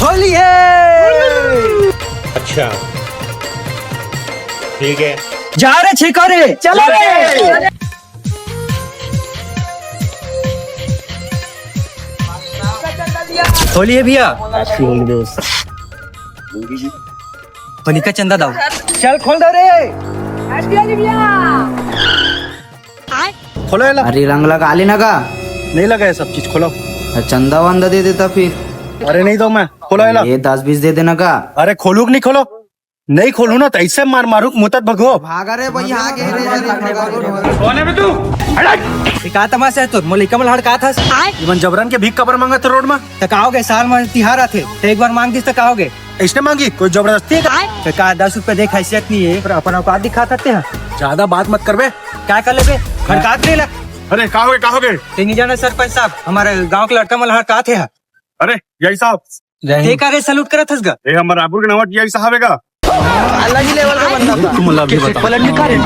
Holy है। अच्छा ठीक है। जा रहे छिकोरे, चलो रे। होली है भैया, होली का चंदा दाओ। चल खोल दो रे। खोलो याला। अरे रंग लगा ली ना का? नहीं लगा है सब चीज, खोलो। चंदा वंदा दे देता फिर। अरे नहीं दो मैं, खोलो याला। ये 10-20 दे देना का? अरे खोलू नहीं, खोलो। नहीं खोलू ना तो ऐसे मार मारू मुतत भगो। भागा रे भैया आगे कौन है बे तू? का तमाशा है तो मोली कमल हड़ का था। इवन जबरन के भीख कबर मांगा तो रोड में तकाओगे, साल में तिहार आते तो एक बार मांग दिस तकाओगे। इसने मांगी, कोई जबरदस्ती है? का 10 रुपए देख हैसियत नहीं है, पर अपन औकात दिखा सकते हैं। ज्यादा बात मत कर बे। क्या कर ले बे, हड़कात नहीं लग। अरे कहोगे? नहीं जाना सरपंच साहब, हमारे गांव के लड़का मल हड़कात है। अरे यही साहब देखा रे सलूट करत हस गा। ये हमारा रायपुर के नवाब यही साहब है का? अलग ही लेवल का बंदा था। तुम अल्लाह भी बता। पलट निकाल रे।